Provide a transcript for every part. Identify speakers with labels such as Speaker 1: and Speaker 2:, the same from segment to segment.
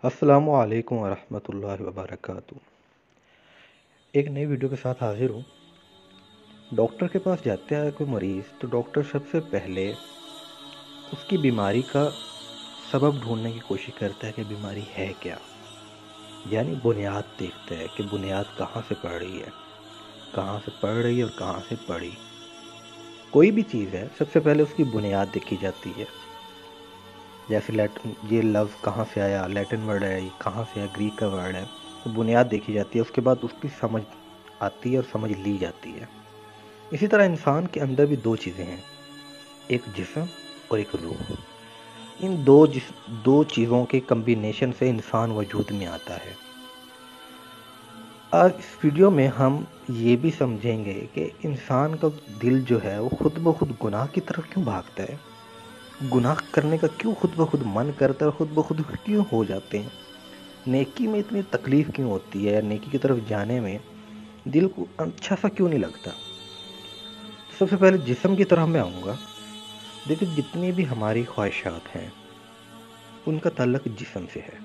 Speaker 1: अस्सलामु अलैकुम वरहमतुल्लाहि वबरकातुहू। एक नई वीडियो के साथ हाजिर हूँ। डॉक्टर के पास जाता है कोई मरीज़ तो डॉक्टर सबसे पहले उसकी बीमारी का सबब ढूंढने की कोशिश करता है कि बीमारी है क्या। यानी बुनियाद देखता है कि बुनियाद कहाँ से पड़ रही है, कहाँ से पड़ रही है और कहाँ से पड़ी। कोई भी चीज़ है सबसे पहले उसकी बुनियाद देखी जाती है। जैसे लैटिन, ये लफ्ज़ कहाँ से आया, लैटिन वर्ड है, ये कहाँ से है, ग्रीक का वर्ड है। तो बुनियाद देखी जाती है, उसके बाद उसकी समझ आती है और समझ ली जाती है। इसी तरह इंसान के अंदर भी दो चीज़ें हैं, एक जिस्म और एक रूह। इन दो चीज़ों के कम्बिनेशन से इंसान वजूद में आता है। आज इस वीडियो में हम ये भी समझेंगे कि इंसान का दिल जो है वो खुद ब खुद गुनाह की तरफ क्यों भागता है, गुनाह करने का क्यों खुद ब खुद मन करता है और खुद ब खुद क्यों हो जाते हैं, नेकी में इतनी तकलीफ़ क्यों होती है, या नेकी की तरफ जाने में दिल को अच्छा सा क्यों नहीं लगता। सबसे पहले जिस्म की तरफ मैं आऊँगा। देखिए, जितनी भी हमारी ख्वाहिशात हैं उनका ताल्लुक जिस्म से है।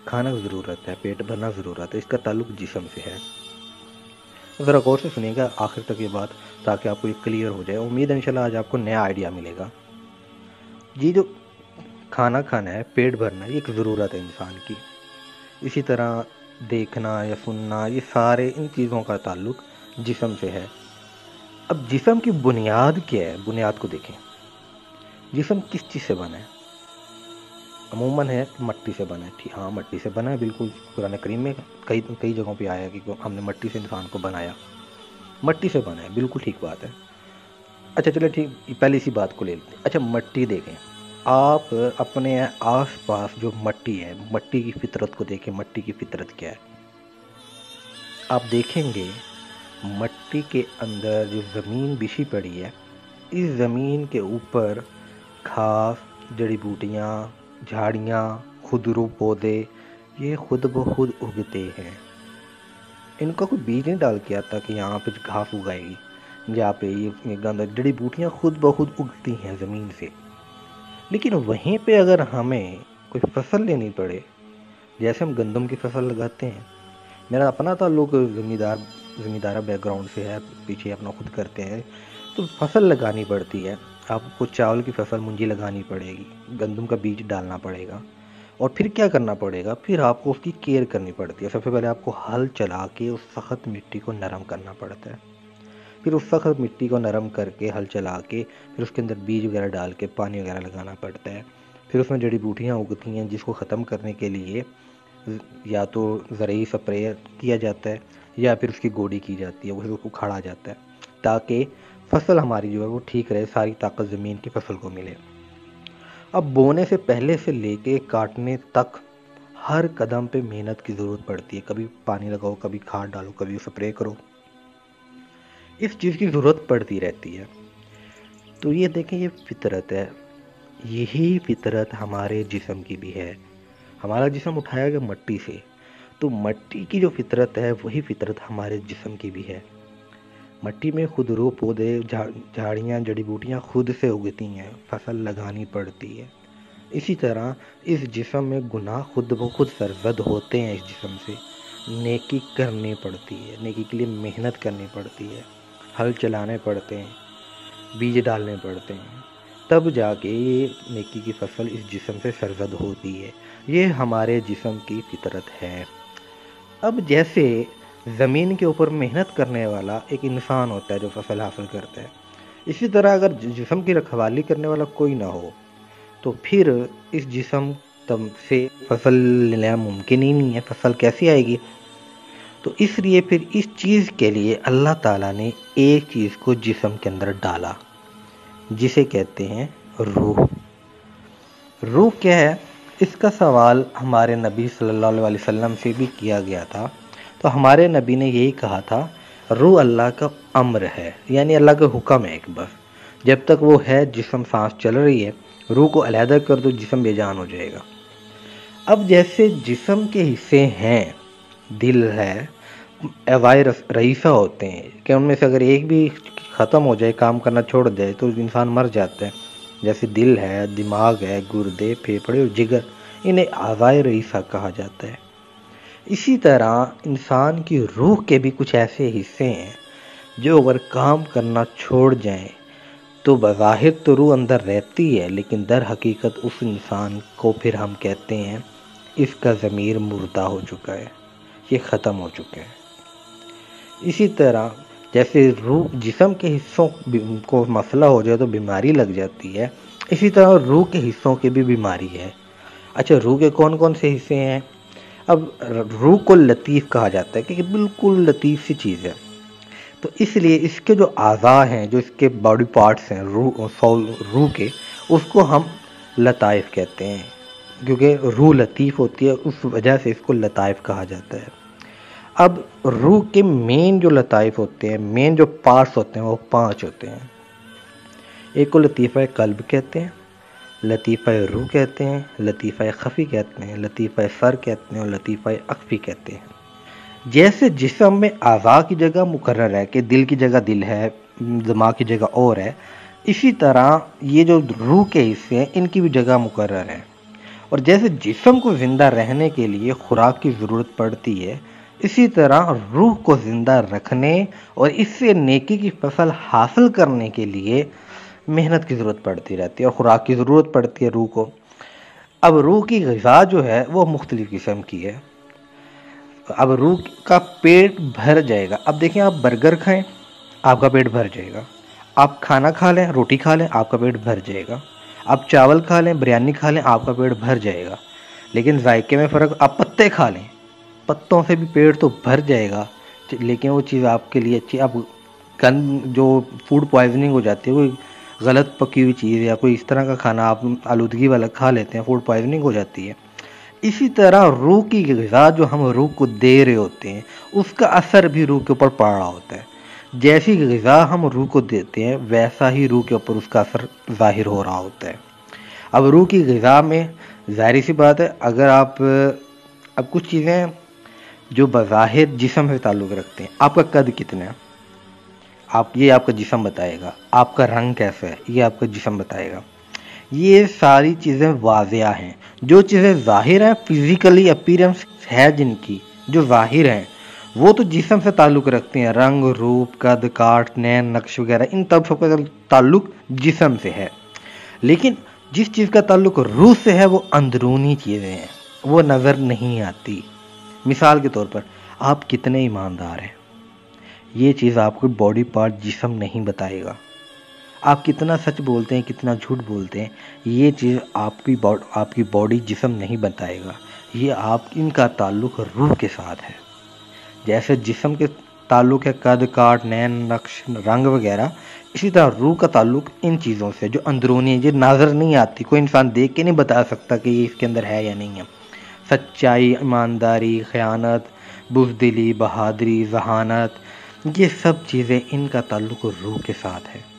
Speaker 1: खाना ज़रूरत है, पेट भरना ज़रूरत है, इसका ताल्लुक जिस्म से है। ज़रा गौर से सुनिएगा आखिर तक ये बात, ताकि आपको ये क्लियर हो जाए। उम्मीद है इंशाल्लाह आज आपको नया आइडिया मिलेगा। ये जो खाना खाना है, पेट भरना, ये एक ज़रूरत है इंसान की। इसी तरह देखना या सुनना, ये सारे इन चीज़ों का ताल्लुक जिस्म से है। अब जिस्म की बुनियाद क्या है, बुनियाद को देखें। जिस्म किस चीज़ से बना है? अमूमन है मट्टी से बना है। ठीक, हाँ, मट्टी से बना है, बिल्कुल। कुरान करीम में कई कई जगहों पे आया है कि हमने मट्टी से इंसान को बनाया। मट्टी से बना है, बिल्कुल ठीक बात है। अच्छा चलिए ठीक, पहले इसी बात को ले लेते हैं। अच्छा, मट्टी देखें आप, अपने आस पास जो मट्टी है, मट्टी की फितरत को देखें। मट्टी की फितरत क्या है आप देखेंगे। मट्टी के अंदर जो ज़मीन बिछी पड़ी है, इस ज़मीन के ऊपर घास, जड़ी बूटियाँ, झाड़ियाँ, खुदरू पौधे, ये खुद ब खुद उगते हैं। इनका कोई बीज नहीं डाल के आता कि यहाँ पे घास उगाएगी, यहाँ पे ये गंदा, जड़ी बूटियाँ खुद ब खुद उगती हैं ज़मीन से। लेकिन वहीं पे अगर हमें कोई फसल लेनी पड़े, जैसे हम गंदम की फसल लगाते हैं। मेरा अपना ताल्लुक ज़मींदारा बैकग्राउंड से है, पीछे अपना खुद करते हैं। तो फसल लगानी पड़ती है, आपको चावल की फसल मुंजी लगानी पड़ेगी, गंदम का बीज डालना पड़ेगा, और फिर क्या करना पड़ेगा, फिर आपको उसकी केयर करनी पड़ती है। सबसे पहले आपको हल चला के उस सख्त मिट्टी को नरम करना पड़ता है। फिर उस सख्त मिट्टी को नरम करके, हल चला के, फिर उसके अंदर बीज वगैरह डाल के पानी वगैरह लगाना पड़ता है। फिर उसमें जड़ी बूटियाँ उगती हैं, जिसको ख़त्म करने के लिए या तो ज़रूरी स्प्रे किया जाता है या फिर उसकी गोडी की जाती है, वो उखाड़ा जाता है, ताकि फसल हमारी जो है वो ठीक रहे, सारी ताकत ज़मीन की फसल को मिले। अब बोने से पहले से लेके काटने तक हर कदम पे मेहनत की ज़रूरत पड़ती है। कभी पानी लगाओ, कभी खाद डालो, कभी स्प्रे करो, इस चीज़ की ज़रूरत पड़ती रहती है। तो ये देखें, ये फितरत है। यही फितरत हमारे जिस्म की भी है। हमारा जिस्म उठाया गया मट्टी से, तो मट्टी की जो फितरत है वही फितरत हमारे जिस्म की भी है। मट्टी में खुदरू पौधे, झाड़ियाँ, जड़ी बूटियाँ खुद से उगती हैं, फसल लगानी पड़ती है। इसी तरह इस जिस्म में गुनाह खुद ब खुद सरज़द होते हैं। इस जिस्म से नेकी करनी पड़ती है, नेकी के लिए मेहनत करनी पड़ती है, हल चलाने पड़ते हैं, बीज डालने पड़ते हैं, तब जाके ये नेकी की फसल इस जिस्म से सरज़द होती है। ये हमारे जिस्म की फितरत है। अब जैसे ज़मीन के ऊपर मेहनत करने वाला एक इंसान होता है जो फसल हासिल करता है, इसी तरह अगर जिस्म की रखवाली करने वाला कोई ना हो तो फिर इस जिस्म तम से फसल लेना मुमकिन ही नहीं है। फसल कैसी आएगी? तो इसलिए फिर इस चीज़ के लिए अल्लाह ताला ने एक चीज़ को जिस्म के अंदर डाला, जिसे कहते हैं रूह। रूह क्या है? इसका सवाल हमारे नबी सल्लल्लाहु अलैहि वसल्लम से भी किया गया था। तो हमारे नबी ने यही कहा था, रूह अल्लाह का अम्र है, यानी अल्लाह का हुक्म है एक। बस जब तक वो है, जिस्म सांस चल रही है, रूह को अलहदा कर दो, जिस्म बेजान हो जाएगा। अब जैसे जिस्म के हिस्से हैं, दिल है, अवाय रईसा होते हैं कि उनमें से अगर एक भी ख़त्म हो जाए, काम करना छोड़ जाए, तो इंसान मर जाता है। जैसे दिल है, दिमाग है, गुर्दे, फेफड़े और जिगर, इन्हें आज़ाए रईसा कहा जाता है। इसी तरह इंसान की रूह के भी कुछ ऐसे हिस्से हैं जो अगर काम करना छोड़ जाएं तो बज़ाहिर तो रूह अंदर रहती है, लेकिन दर हकीकत उस इंसान को फिर हम कहते हैं इसका ज़मीर मुर्दा हो चुका है, ये ख़त्म हो चुका है। इसी तरह जैसे रूह जिस्म के हिस्सों को मसला हो जाए तो बीमारी लग जाती है, इसी तरह रूह के हिस्सों की भी बीमारी है। अच्छा, रूह के कौन कौन से हिस्से हैं? अब रूह को लतीफ़ कहा जाता है क्योंकि बिल्कुल लतीफ़ सी चीज़ है, तो इसलिए इसके जो आज़ा हैं, जो इसके बॉडी पार्ट्स हैं रूह के, उसको हम लताइफ़ कहते हैं, क्योंकि रूह लतीफ़ होती है, उस वजह से इसको लताइफ़ कहा जाता है। अब रूह के मेन जो लताइफ़ होते हैं, मेन जो पार्ट्स होते हैं, वो 5 होते हैं। एक को लतीफ़ा कल्ब कहते हैं, लतीफ़ा रूह कहते हैं, लतीफ़ा खफ़ी कहते हैं, लतीफ़ा सर कहते हैं और लतीफ़ा अख्फ़ी कहते हैं। जैसे जिस्म में आज़ा की जगह मुकर्रर है कि दिल की जगह दिल है, दिमाग की जगह और है, इसी तरह ये जो रूह के हिस्से हैं इनकी भी जगह मुकर्रर है। और जैसे जिस्म को ज़िंदा रहने के लिए खुराक की ज़रूरत पड़ती है, इसी तरह रूह को ज़िंदा रखने और इससे नेकी की फसल हासिल करने के लिए मेहनत की ज़रूरत पड़ती रहती है और ख़ुराक की ज़रूरत पड़ती है रूह को। अब रूह की ग़िज़ा जो है वो मुख्तलिफ़ किस्म की है। अब रूह का पेट भर जाएगा। अब देखें, आप बर्गर खाएं, आपका पेट भर जाएगा। आप खाना खा लें, रोटी खा लें, आपका पेट भर जाएगा। आप चावल खा लें, बिरयानी खा लें, आपका पेट भर जाएगा। लेकिन जायके में फ़र्क, आप पत्ते खा लें, पत्तों से भी पेट तो भर जाएगा, लेकिन वो चीज़ आपके लिए अच्छी, आप जो फूड पॉइजनिंग हो जाती है, कोई गलत पकी हुई चीज़ या कोई इस तरह का खाना आप आलूदगी वाला खा लेते हैं, फूड पॉइजनिंग हो जाती है। इसी तरह रूह की ग़िज़ा जो हम रूह को दे रहे होते हैं, उसका असर भी रूह के ऊपर पड़ रहा होता है। जैसी ग़िज़ा हम रूह को देते हैं, वैसा ही रूह के ऊपर उसका असर ज़ाहिर हो रहा होता है। अब रूह की ग़िज़ा में ज़ाहिर सी बात है, अगर आप अब कुछ चीज़ें जो बज़ाहिर जिस्म से ताल्लुक़ रखते हैं, आपका कद कितना है, ये आपका जिस्म बताएगा। आपका रंग कैसा है, ये आपका जिस्म बताएगा। ये सारी चीज़ें वाज़िया हैं। जो चीज़ें ज़ाहिर हैं, फिज़िकली अपीयरेंस है जिनकी, जो ज़ाहिर हैं, वो तो जिस्म से ताल्लुक़ रखते हैं। रंग, रूप, कद, काठ, नैन, नक्श वगैरह, इन सब का ताल्लुक़ जिस्म से है। लेकिन जिस चीज़ का ताल्लुक़ रूह से है, वो अंदरूनी चीज़ें हैं, वो नज़र नहीं आती। मिसाल के तौर पर, आप कितने ईमानदार हैं, ये चीज़ आपको बॉडी पार्ट जिस्म नहीं बताएगा। आप कितना सच बोलते हैं, कितना झूठ बोलते हैं, ये चीज़ आपकी बॉडी जिस्म नहीं बताएगा। ये आप इनका ताल्लुक़ रूह के साथ है। जैसे जिस्म के ताल्लुक़ है कद, काठ, नैन, नक्श, रंग वगैरह, इसी तरह रूह का ताल्लुक़ इन चीज़ों से जो अंदरूनी है, जो नज़र नहीं आती, कोई इंसान देख के नहीं बता सकता कि ये इसके अंदर है या नहीं है। सच्चाई, ईमानदारी, ख़यानत, बुज़दिली, बहादुरी, ज़हानत, ये सब चीज़ें, इनका ताल्लुक़ रूह के साथ है।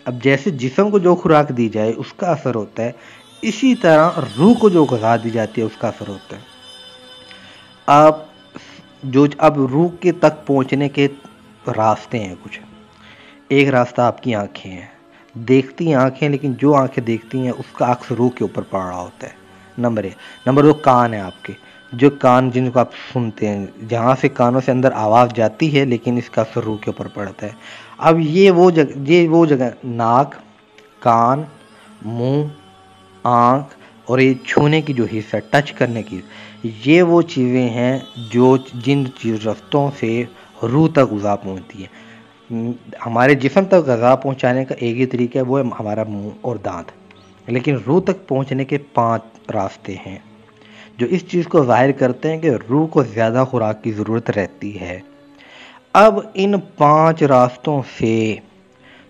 Speaker 1: अब जैसे जिस्म को जो खुराक दी जाए उसका असर होता है, इसी तरह रूह को जो ग़िज़ा दी जाती है उसका असर होता है। आप जो अब रूह के तक पहुंचने के रास्ते हैं कुछ। एक रास्ता आपकी आंखें हैं, देखती आंखें, लेकिन जो आंखें देखती हैं उसका अक्स रूह के ऊपर पड़ रहा होता है। नंबर 1। नंबर 2, कान है आपके, जो कान जिनको आप सुनते हैं, जहाँ से कानों से अंदर आवाज़ जाती है, लेकिन इसका असर रूह के ऊपर पड़ता है। अब ये वो जगह नाक, कान, मुंह, आँख और ये छूने की जो हिस्सा, टच करने की, ये वो चीज़ें हैं जो जिन रस्तों से रूह तक ग़िज़ा पहुँचती है। हमारे जिस्म तक ग़िज़ा पहुँचाने का एक ही तरीका है, वो है हमारा मुंह और दांत। लेकिन रूह तक पहुँचने के 5 रास्ते हैं जो इस चीज़ को ज़ाहिर करते हैं कि रूह को ज़्यादा खुराक की ज़रूरत रहती है। अब इन 5 रास्तों से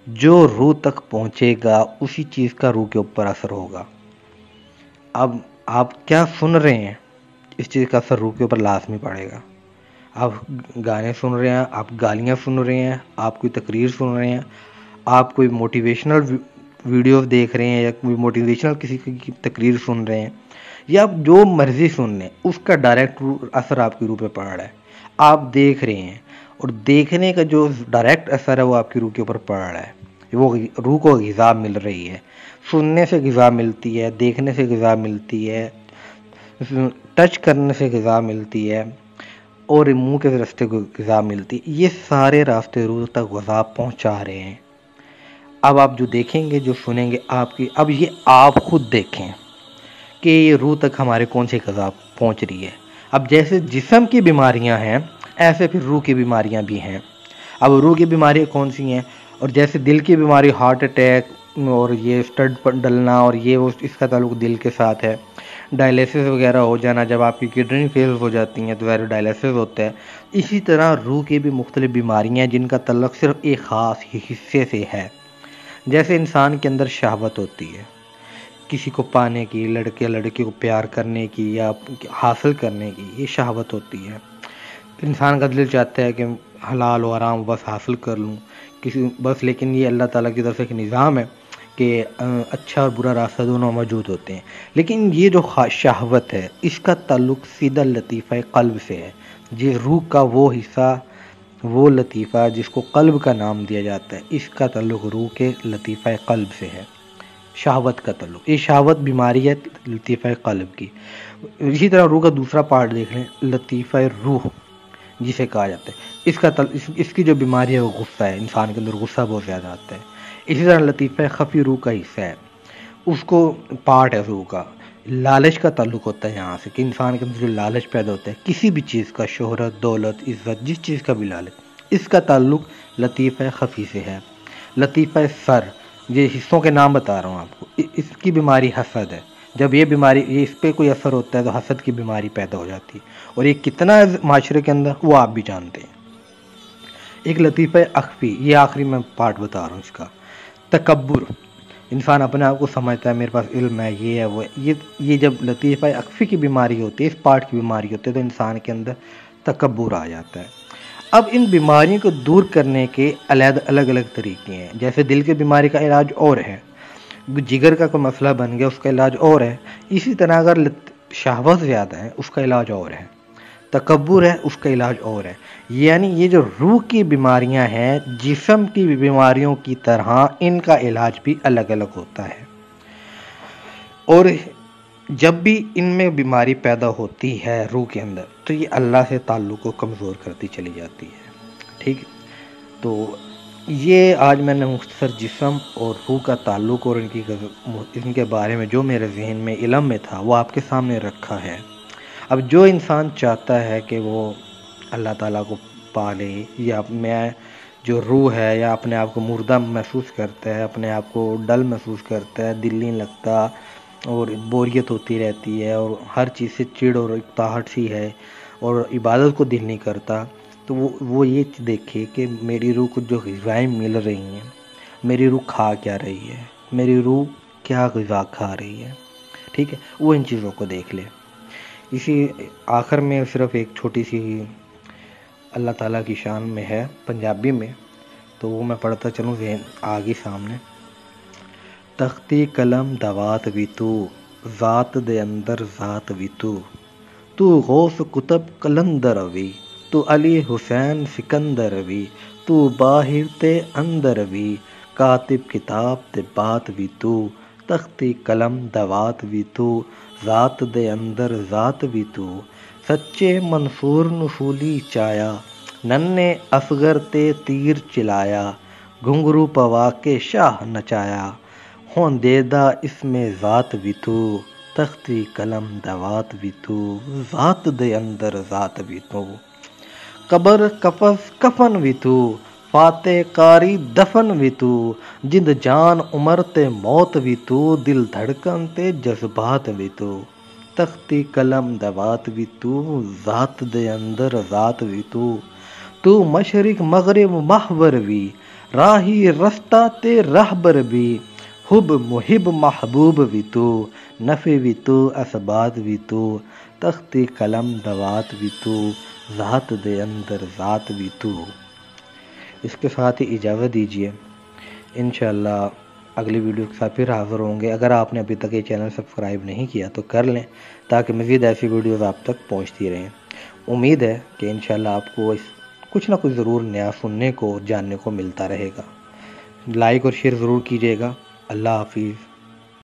Speaker 1: जो रूह तक पहुँचेगा, उसी चीज़ का रूह के ऊपर असर होगा। अब आप क्या सुन रहे हैं, इस चीज़ का असर रूह के ऊपर लाजमी पड़ेगा। आप गाने सुन रहे हैं, आप गालियाँ सुन रहे हैं, आप कोई तकरीर सुन रहे हैं, आप कोई मोटिवेशनल वीडियो देख रहे हैं, या कोई मोटिवेशनल किसी की तकरीर सुन रहे हैं, या आप जो मर्ज़ी सुन रहे हैं, उसका डायरेक्ट असर आपकी रूह पे पड़ रहा है। आप देख रहे हैं और देखने का जो डायरेक्ट असर है वो आपकी रूह के ऊपर पड़ रहा है। वो रूह को ग़िज़ा मिल रही है। सुनने से ग़िज़ा मिलती है, देखने से ग़िज़ा मिलती है, टच करने से ग़िज़ा मिलती है और मुंह के रास्ते को ग़िज़ा मिलती है। ये सारे रास्ते रूह तक ग़िज़ा पहुंचा रहे हैं। अब आप जो देखेंगे, जो सुनेंगे, आपकी अब ये आप खुद देखें कि ये रूह तक हमारे कौन सी ग़िज़ा पहुंच रही है। अब जैसे जिस्म की बीमारियां हैं, ऐसे फिर रूह की बीमारियां भी हैं। अब रूह की बीमारियां कौन सी हैं? और जैसे दिल की बीमारी, हार्ट अटैक और ये स्टड पर डलना और ये वो, इसका ताल्लुक दिल के साथ है। डायलिसिस वगैरह हो जाना, जब आपकी किडनी फेल हो जाती हैं तो वह डायलिसिस होता है। इसी तरह रूह की भी मुख्तलिफ बीमारियां हैं जिनका ताल्लुक सिर्फ एक ख़ास हिस्से से है। जैसे इंसान के अंदर शहवत होती है किसी को पाने की, लड़के लड़की को प्यार करने की या हासिल करने की, ये शहवत होती है। इंसान का दिल चाहता है कि हलाल और हराम बस हासिल कर लूँ किसी बस, लेकिन ये अल्लाह ताला की तरफ से एक निज़ाम है कि अच्छा और बुरा रास्ता दोनों मौजूद होते हैं। लेकिन ये जो शहवत है, इसका ताल्लुक सीधा लतीफ़ा क़ल्ब से है। ये रूह का वो हिस्सा, वो लतीफ़ा जिसको क़ल्ब का नाम दिया जाता है, इसका ताल्लुक रूह के लतीफ़ा क़ल्ब से है। शहवत का ताल्लुक, ये शहवत बीमारी है लतीफ़ा क़ल्ब की। इसी तरह रूह का दूसरा पार्ट देख लें, लतीफ़ा रूह जिसे कहा जाता है। इसकी जो बीमारी है वो गुस्सा है। इंसान के अंदर गुस्सा बहुत ज़्यादा आता है। इसी तरह लतीफ़ा खफ़ी रूह का हिस्सा है, उसको पार्ट है रूह का। लालच का ताल्लुक होता है यहाँ से कि इंसान के अंदर जो लालच पैदा होता है किसी भी चीज़ का, शोहरत, दौलत, इज़्ज़त, जिस चीज़ का भी लालच, इसका ताल्लुक लतीफ़ा खफ़ी से है। लतीफ़ा सर, ये हिस्सों के नाम बता रहा हूँ आपको। इसकी बीमारी हसद है। जब ये बीमारी, ये इस पर कोई असर होता है तो हसद की बीमारी पैदा हो जाती है। और ये कितना माशरे के अंदर, वो आप भी जानते हैं। एक लतीफ़ा अख्फ़ी, ये आखिरी मैं पार्ट बता रहा हूँ इसका। तकब्बुर, इंसान अपने आप को समझता है मेरे पास इल्म है, ये है वो है। ये जब लतीफ़ा अख्फ़ी की बीमारी होती है, इस पार्ट की बीमारी होती है, तो इंसान के अंदर तकब्बुर आ जाता है। अब इन बीमारियों को दूर करने के अलग अलग तरीके हैं। जैसे दिल की बीमारी का इलाज और है, जिगर का कोई मसला बन गया उसका इलाज और है। इसी तरह अगर शहवत ज़्यादा है उसका इलाज और है, तकब्बुर है उसका इलाज और है। यानी ये जो रूह की बीमारियां हैं, जिस्म की बीमारियों की तरह इनका इलाज भी अलग अलग होता है। और जब भी इनमें बीमारी पैदा होती है रूह के अंदर, तो ये अल्लाह से ताल्लुक़ को कमज़ोर करती चली जाती है। ठीक, तो ये आज मैंने मुख्तसर जिस्म और रूह का ताल्लुक़ और इनके बारे में जो मेरे जहन में इल्म में था वो आपके सामने रखा है। अब जो इंसान चाहता है कि वो अल्लाह ताला को पाले, या मैं जो रूह है, या अपने आप को मुर्दा महसूस करता है, अपने आप को डल महसूस करता है, दिल नहीं लगता और बोरियत होती रहती है और हर चीज़ से चिढ़ और इकताहट सी है और इबादत को दिल नहीं करता, तो वो ये देखे कि मेरी रूह को जो ग़िज़ाएँ मिल रही हैं, मेरी रूह खा क्या रही है, मेरी रूह क्या ग़िज़ा खा रही है। ठीक है, वो इन चीज़ों को देख ले। इसी आखिर में सिर्फ़ एक छोटी सी अल्लाह ताला की शान में है पंजाबी में, तो वो मैं पढ़ता चलूँ ज़हन आगे सामने। तख्ती कलम दवात भी तू, ज़ात दे अंदर ज़ात भी तू गौस कुतब कलंदर भी, तू अली हुसैन सिकंदर भी, तू बाहिर ते अंदर भी, कातिब किताब ते बात भी तू, तख्ती कलम दवात भी तू, ज़ात दे अंदर ज़ात भी तू, सच्चे मंसूर नसूली चाया, नन्ने असगर ते तीर चिलाया, घुंघरू पवा के शाह नचाया, हों देदा इसमें ज़ात भी तू, तख्ती कलम दवात भी तू, ज़ात दे अंदर ज़ात भी तू, कबर कफस कफन भी तू, फाते कारी दफन भी तू, जिंद जान उमर ते मौत भी तू, दिल धड़कन ते जज्बात भी तू, तख्ती कलम दवात भी तू, ज़ात दे अंदर ज़ात भी तू मशरिक मगरिब महवर भी, राही रस्ता ते रहबर भी, हुब मुहिब महबूब भी तू, नफ़े भी तू असबात भी तू, तख्ती कलम दवात भी तू, ज़ात दे अंदर ज़ात भी तू। इसके साथ ही इजाज़त दीजिए, इंशाअल्लाह अगली वीडियो के साथ फिर हाज़िर होंगे। अगर आपने अभी तक ये चैनल सब्सक्राइब नहीं किया तो कर लें, ताकि मज़ीद ऐसी वीडियोज़ आप तक पहुँचती रहें। उम्मीद है कि इंशाअल्लाह आपको कुछ ना कुछ ज़रूर नया सुनने को, जानने को मिलता रहेगा। लाइक और शेयर ज़रूर कीजिएगा। अल्लाह हाफिज़।